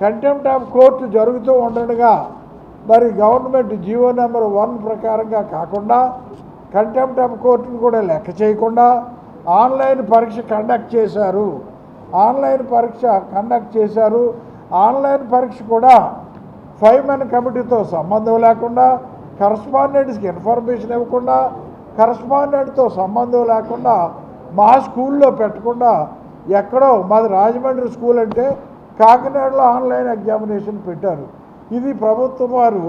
కంటెంప్ట్ ఆఫ్ కోర్టు జరుగుతూ ఉండగా మరి గవర్నమెంట్ జీవో నెంబర్ 1 ప్రకారంగా కాకుండా కంటెంప్ట్ ఆఫ్ కోర్టును కూడా లెక్క చేయకుండా ఆన్లైన్ పరీక్ష కండక్ట్ చేశారు. ఆన్లైన్ పరీక్ష కూడా 5 మెన్ కమిటీతో సంబంధం లేకుండా, కరస్పాండెంట్స్కి ఇన్ఫర్మేషన్ ఇవ్వకుండా, కరస్పాండెంట్తో సంబంధం లేకుండా మా స్కూల్లో పెట్టకుండా ఎక్కడో, మాది రాజమండ్రి స్కూల్ అంటే కాకినాడలో ఆన్లైన్ ఎగ్జామినేషన్ పెట్టారు. ఇది ప్రభుత్వం వారు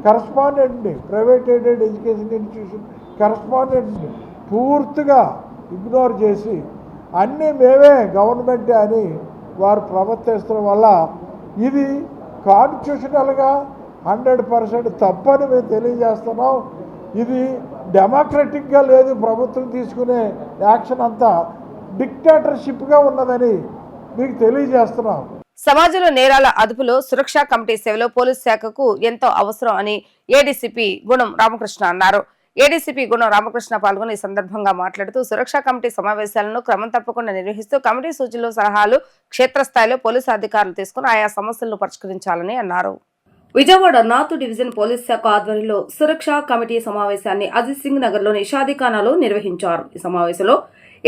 కరస్పాండెంట్ని, ప్రైవేట్ ఎయిడెడ్ ఎడ్యుకేషన్ ఇన్స్టిట్యూషన్ కరస్పాండెంట్ని పూర్తిగా ఇగ్నోర్ చేసి అన్నీ మేమే గవర్నమెంటే అని వారు ప్రవర్తించడం వల్ల ఇది కాన్స్టిట్యూషనల్గా 100% తప్పని మేము తెలియజేస్తున్నాం. ఇది డెమోక్రటిక్గా లేదు. ప్రభుత్వం తీసుకునే యాక్షన్ అంతా డిక్టేటర్షిప్గా ఉన్నదని మీకు తెలియజేస్తున్నాం. సమాజంలో నేరాల అదుపులో సురక్షా కమిటీ సేవలో పోలీస్ శాఖకు ఎంతో అవసరం అని ఏడీసీపీ గుణం రామకృష్ణ అన్నారు. ఏడీసీపీ గుణం రామకృష్ణ పాల్గొని ఈ సందర్భంగా మాట్లాడుతూ సురక్షా కమిటీ సమావేశాలను క్రమం తప్పకుండా నిర్వహిస్తూ కమిటీ సూచనలు, సలహాలు క్షేత్రస్థాయిలో పోలీసు అధికారులు తీసుకుని ఆయా సమస్యలను పరిష్కరించాలని అన్నారు. విజయవాడ నార్త్ డివిజన్ పోలీస్ శాఖ ఆధ్వర్యంలో సురక్షా కమిటీ సమావేశాన్ని అజిత్ సింగ్ నగర్ లోని షాదీఖానాలో నిర్వహించారు. ఈ సమావేశంలో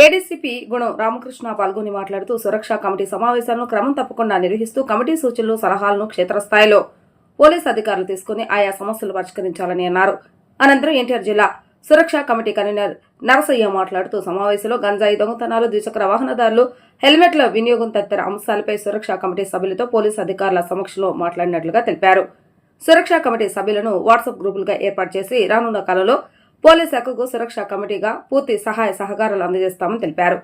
ఏడీసీపీ గుణం రామకృష్ణ పాల్గొని మాట్లాడుతూ సురక్షా కమిటీ సమావేశాలను క్రమం తప్పకుండా నిర్వహిస్తూ కమిటీ సూచనలు, సలహాలను క్షేత్రస్థాయిలో పోలీసు అధికారులు తీసుకుని ఆయా సమస్యలు పరిష్కరించాలని అన్నారు. అనంతరం ఎన్టీఆర్ జిల్లా సురక్షా కమిటీ కన్వీనర్ నరసయ్య మాట్లాడుతూ సమావేశంలో గంజాయి దొంగతనాలు, ద్విచక్ర వాహనదారులు, హెల్మెట్ల వినియోగం తదితర అంశాలపై సురక్షా కమిటీ సభ్యులతో పోలీసు అధికారుల సమక్షంలో మాట్లాడినట్లుగా తెలిపారు. సురక్షా కమిటీ సభ్యులను వాట్సాప్ గ్రూపులుగా ఏర్పాటు చేసి రానున్న కాలంలో పోలీస్ శాఖకు సురక్షా కమిటీగా పూర్తి సహాయ సహకారాలు అందజేస్తామని తెలిపారు.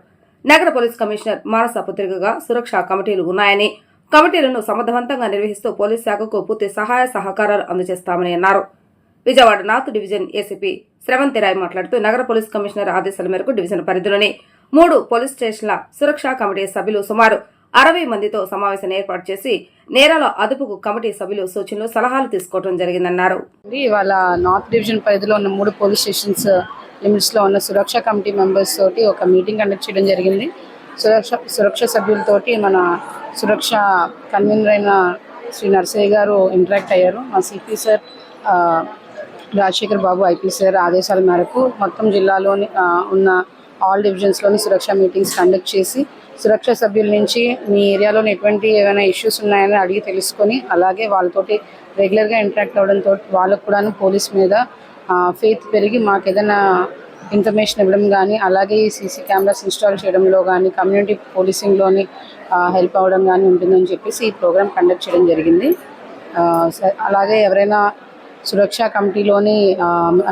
నగర పోలీస్ కమిషనర్ మానస పుత్రికగా సురక్షా కమిటీలు ఉన్నాయని, కమిటీలను సమర్థవంతంగా నిర్వహిస్తూ పోలీస్ శాఖకు పూర్తి సహాయ సహకారాలు అందజేస్తామని అన్నారు. Vijayawada north division ACP Sravanthi Rai మాట్లాడుతూ నగర పోలీస్ కమిషనర్ ఆదేశాల మేరకు డివిజన్ పరిధిలోని 3 పోలీస్ స్టేషన్ల సురక్షా కమిటీ సభ్యులు సుమారు 60 మందితో సమావేశం ఏర్పాటు చేసి నేరాల అదుపుకు కమిటీ సభ్యులు సూచనలు, సలహాలు తీసుకోవడం జరిగిందన్నారు. ఇవాళ నార్త్ డివిజన్ పరిధిలో ఉన్న 3 పోలీస్ స్టేషన్స్ లిమిట్స్ లో ఉన్న సురక్షా కమిటీ మెంబర్స్ తోటి ఒక మీటింగ్ కండక్ట్ చేయడం జరిగింది. సురక్ష సభ్యులతోటి మన సురక్ష కన్వీనర్ అయిన శ్రీ నరసయ్య గారు ఇంటరాక్ట్ అయ్యారు. మా సిపి సార్ రాజశేఖర్ బాబు ఐపీ సార్ ఆదేశాల మేరకు మొత్తం జిల్లాలోని ఉన్న ఆల్ డివిజన్స్లోని సురక్ష మీటింగ్స్ కండక్ట్ చేసి సురక్ష సభ్యుల నుంచి మీ ఏరియాలో ఏమైనా ఇష్యూస్ ఉన్నాయని అడిగి తెలుసుకొని, అలాగే వాళ్ళతోటి రెగ్యులర్గా ఇంటరాక్ట్ అవ్వడంతో వాళ్ళకు కూడా పోలీస్ మీద ఫెయిత్ పెరిగి మాకు ఏదైనా ఇన్ఫర్మేషన్ ఇవ్వడం కానీ, అలాగే సీసీ కెమెరాస్ ఇన్స్టాల్ చేయడంలో కానీ, కమ్యూనిటీ పోలీసింగ్లోని హెల్ప్ అవ్వడం కానీ ఉంటుందని చెప్పేసి ఈ ప్రోగ్రామ్ కండక్ట్ చేయడం జరిగింది. అలాగే ఎవరైనా సురక్షా కమిటీలోని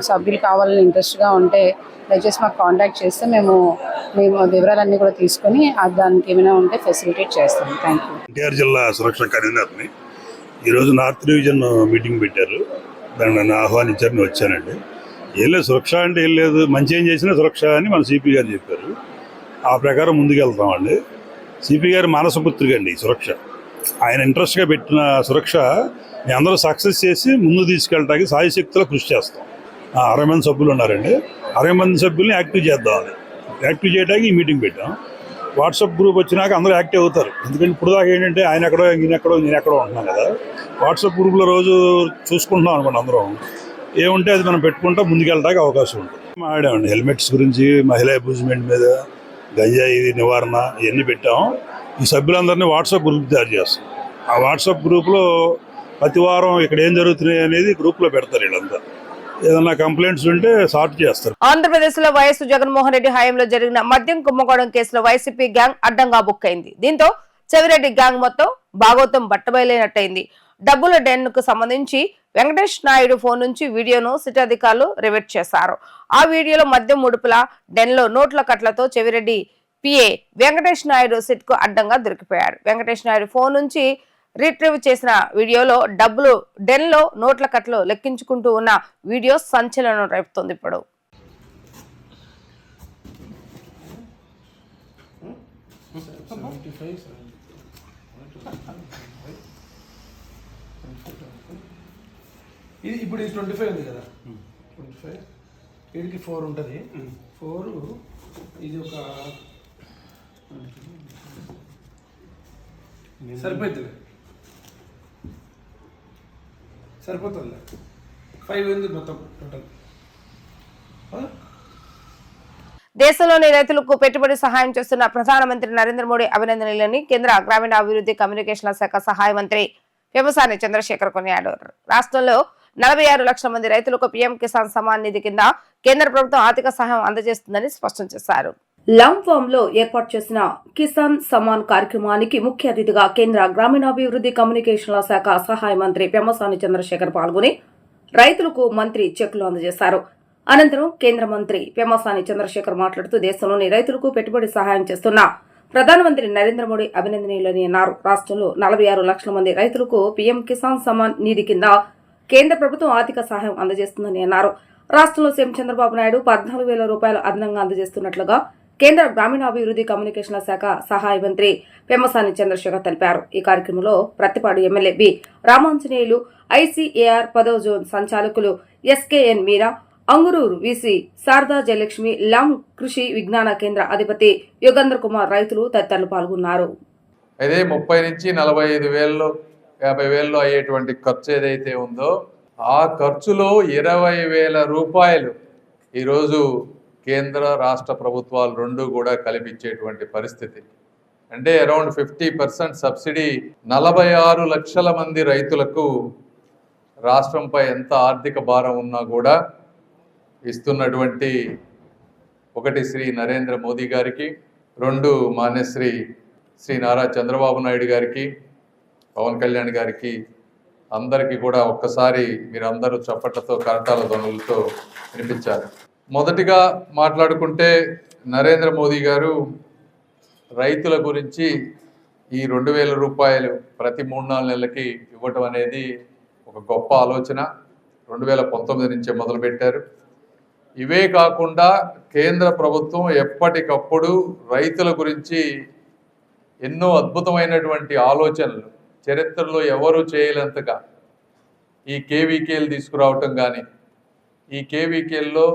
సభ్యులు కావాలని ఇంట్రెస్ట్గా ఉంటే దయచేసి మాకు కాంటాక్ట్ చేస్తే మేము వివరాలన్నీ కూడా తీసుకొని దానికి ఏమైనా ఉంటే ఫెసిలిటేట్ చేస్తాం. Thank you. ఎన్టీఆర్ జిల్లా సురక్ష కన్వీనర్ని ఈరోజు నార్త్ డివిజన్ మీటింగ్ పెట్టారు. దాన్ని నన్ను ఆహ్వానించారని వచ్చానండి. ఏం లేదు, సురక్ష అంటే ఏం లేదు, మంచి ఏం చేసినా సురక్ష అని మన సిపి గారు చెప్పారు. ఆ ప్రకారం ముందుకు వెళ్తామండి. సిపి గారు మానసపుత్రిక అండి సురక్ష. ఆయన ఇంట్రెస్ట్గా పెట్టిన సురక్ష మీ అందరూ సక్సెస్ చేసి ముందు తీసుకెళ్ళడానికి సాయశక్తిలో కృషి చేస్తాం. 60 మంది సభ్యులు ఉన్నారండి. 60 మంది సభ్యుల్ని యాక్టివ్ చేద్దామని యాక్టివ్ చేయడానికి ఈ మీటింగ్ పెట్టాం. వాట్సాప్ గ్రూప్ వచ్చినాక అందరూ యాక్టివ్ అవుతారు. ఎందుకంటే ఇప్పుడు దాకా ఏంటంటే ఆయన ఎక్కడో నేను ఎక్కడో ఉంటున్నాను కదా. వాట్సాప్ గ్రూప్లో రోజు చూసుకుంటున్నాం అనుకోండి, అందరం ఏముంటే అది మనం పెట్టుకుంటా ముందుకెళ్ళడానికి అవకాశం ఉంటుంది. ఆడామండి హెల్మెట్స్ గురించి, మహిళా అబ్యూజ్మెంట్ మీద, గంజాయి నివారణ ఇవన్నీ పెట్టాం. ఈ సభ్యులందరినీ వాట్సాప్ గ్రూప్ తయారు చేస్తాం. ఆ వాట్సాప్ గ్రూప్లో ప్రతి వారం ఇక్కడ ఏం జరుగుతున్నాయి అనేది గ్రూప్లో పెడతారు. వీళ్ళంతా ఏదన్నా కంప్లైంట్స్ ఉంటే సార్ట్ చేస్తారు. ఆంధ్రప్రదేశ్ లో వైఎస్ జగన్మోహన్ రెడ్డి హయాంలో జరిగిన మద్యం కుంభకోణం కేసులో వైసీపీ గ్యాంగ్ అడ్డంగా బుక్ అయింది. దీంతో చెవిరెడ్డి గ్యాంగ్ మొత్తం భాగోతం బట్టబయలైనట్టయింది. డబ్బుల డెన్ కు సంబంధించి వెంకటేష్ నాయుడు ఫోన్ నుంచి వీడియోను సిటీ అధికారులు రివర్ట్ చేశారు. ఆ వీడియోలో మద్యం ముడుపుల డెన్ లో నోట్ల కట్లతో చెవిరెడ్డి పిఏ వెంకటేష్ నాయుడు సిట్ కు అడ్డంగా దొరికిపోయాడు. వెంకటేష్ నాయుడు ఫోన్ నుంచి రిట్రీవ్ చేసిన వీడియోలో డబ్బులు డెన్ లో నోట్ల కట్లు లెక్కించుకుంటూ ఉన్న వీడియో సంచలనం రేపుతోంది. ఇప్పుడు ఇది ఇప్పుడు 25 ఉంది కదా, 25 వీడికి 4 ఉంటుంది. 4 ఇది ఒక సరిపోతుంది, 5 ఉంది మొత్తం టోటల్. దేశంలోని రైతులకు పెట్టుబడి సహాయం చేస్తున్న ప్రధానమంత్రి నరేంద్ర మోడీ అభినందనలని కేంద్ర గ్రామీణాభివృద్ధి కమ్యూనికేషన్ల శాఖ సహాయ మంత్రి పెమ్మసాని చంద్రశేఖర్ కొనియాడారు. రాష్ట్రంలో 46 లక్షల మంది రైతులకు పీఎం కిసాన్ సమాన్ నిధి కింద కేంద్ర ప్రభుత్వం ఆర్థిక సహాయం అందజేస్తుందని స్పష్టం చేశారు. లాంఫామ్ లో ఏర్పాటు చేసిన కిసాన్ సమాన్ కార్యక్రమానికి ముఖ్య అతిథిగా కేంద్ర గ్రామీణాభివృద్ధి కమ్యూనికేషన్ల శాఖ సహాయ మంత్రి పెమ్మసాని చంద్రశేఖర్ పాల్గొని రైతులకు మంత్రి చెక్కులు అందజేశారు. అనంతరం కేంద్ర మంత్రి పెమ్మసాని చంద్రశేఖర్ మాట్లాడుతూ దేశంలోని రైతులకు పెట్టుబడి సహాయం చేస్తున్న ప్రధానమంత్రి నరేంద్ర మోడీ అభినందనీయులని అన్నారు. రాష్ట్రంలో 46 లక్షల మంది రైతులకు పీఎం కిసాన్ సమాన్ నిధి కింద కేంద్ర ప్రభుత్వం ఆర్థిక సహాయం అందజేస్తుందని అన్నారు. రాష్ట్రంలో సీఎం చంద్రబాబు నాయుడు 14,000 రూపాయలు అదనంగా అందజేస్తున్నట్లుగా కేంద్ర గ్రామీణాభివృద్ధి కమ్యూనికేషన్ల శాఖ సహాయ మంత్రి పెమ్మసాని చంద్రశేఖర్ తెలిపారు. ఈ కార్యక్రమంలో Prathipadu MLA B Ramanjaneyulu, ICAR 10వ జోన్ సంచాలకులు ఎస్కేఎన్ మీరా, అంగురూరు వీసీ శారదా జయలక్ష్మి, లాం కృషి విజ్ఞాన కేంద్ర అధిపతి యోగేంద్ర కుమార్ రైతులు తదితరులు పాల్గొన్నారు. అదే 30 నుంచి 45 వేలలో 50 వేలలో అయ్యేటువంటి ఖర్చు ఏదైతే ఉందో ఆ ఖర్చులో 20,000 రూపాయలు ఈరోజు కేంద్ర రాష్ట్ర ప్రభుత్వాలు రెండు కూడా కల్పించేటువంటి పరిస్థితి. అంటే అరౌండ్ 50% సబ్సిడీ 46 లక్షల మంది రైతులకు రాష్ట్రంపై ఎంత ఆర్థిక భారం ఉన్నా కూడా ఇస్తున్నటువంటి ఒకటి శ్రీ నరేంద్ర మోదీ గారికి, 2 మాన్యశ్రీ శ్రీ నారా చంద్రబాబు నాయుడు గారికి, పవన్ కళ్యాణ్ గారికి అందరికీ కూడా ఒక్కసారి మీరందరూ చప్పట్లతో కరతాల ధ్వనులతో వినిపించారు. మొదటిగా మాట్లాడుకుంటే నరేంద్ర మోదీ గారు రైతుల గురించి ఈ 2,000 రూపాయలు ప్రతి 3-4 నెలలకి ఇవ్వటం అనేది ఒక గొప్ప ఆలోచన. 2019 నుంచే మొదలుపెట్టారు. ఇవే కాకుండా కేంద్ర ప్రభుత్వం ఎప్పటికప్పుడు రైతుల గురించి ఎన్నో అద్భుతమైనటువంటి ఆలోచనలు చరిత్రలో ఎవరు చేయలేంతగా ఈ కేవీకేలు తీసుకురావటం కానీ, ఈ కేవీకేల్లో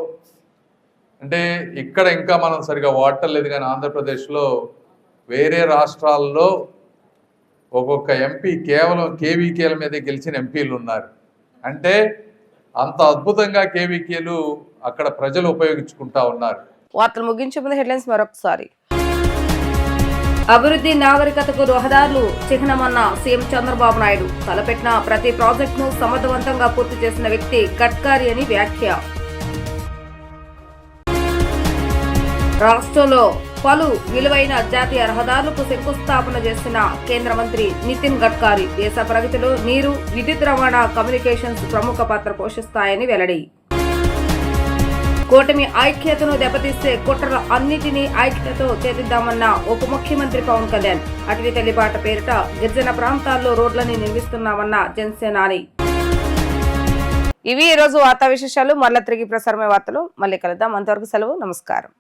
అంటే ఇక్కడ ఇంకా మనం సరిగా వాడటలేదు కానీ ఆంధ్రప్రదేశ్లో వేరే రాష్ట్రాల్లో ఒక్కొక్క ఎంపీ కేవలం కేవీకేల మీద గెలిచిన ఎంపీలు ఉన్నారు. అంటే అంత అద్భుతంగా కేవీకేలు అక్కడ ప్రజలు ఉపయోగించుకుంటా ఉన్నారు. వార్తలు ముగించే ముందు హెడ్లైన్స్ మరొకసారి. అభివృద్ధి నాగరికతకు రహదారులు చిహ్నమన్న సీఎం చంద్రబాబు నాయుడు. తలపెట్టిన ప్రతి ప్రాజెక్టును సమర్థవంతంగా పూర్తి చేసిన వ్యక్తి గడ్కరీ అని వ్యాఖ్య. రాష్ట్రంలో పలు విలువైన జాతీయ రహదారులకు శంకుస్థాపన చేసిన కేంద్ర మంత్రి నితిన్ గడ్కరీ. దేశ ప్రగతిలో నీరు, విద్యుత్ రవాణా, కమ్యూనికేషన్స్ ప్రముఖ పాత్ర పోషిస్తాయని వెల్లడి. కూటమి ఐక్యతను దెబ్బతీస్తే కుట్రల అన్నిటినీ ఐక్యతతో ఛేదిద్దామన్న ఉప ముఖ్యమంత్రి పవన్ కళ్యాణ్. అటవీ తల్లిబాట పేరిట గిరిజన ప్రాంతాల్లో రోడ్లని నిర్మిస్తున్నామన్న జనసేనాని. ఇవి ఈ రోజు వార్తా విశేషాలు. మళ్ళీ తిరిగి ప్రసారమే వార్తలు మళ్ళీ కలుద్దాం. అంతవరకు సెలవు. నమస్కారం.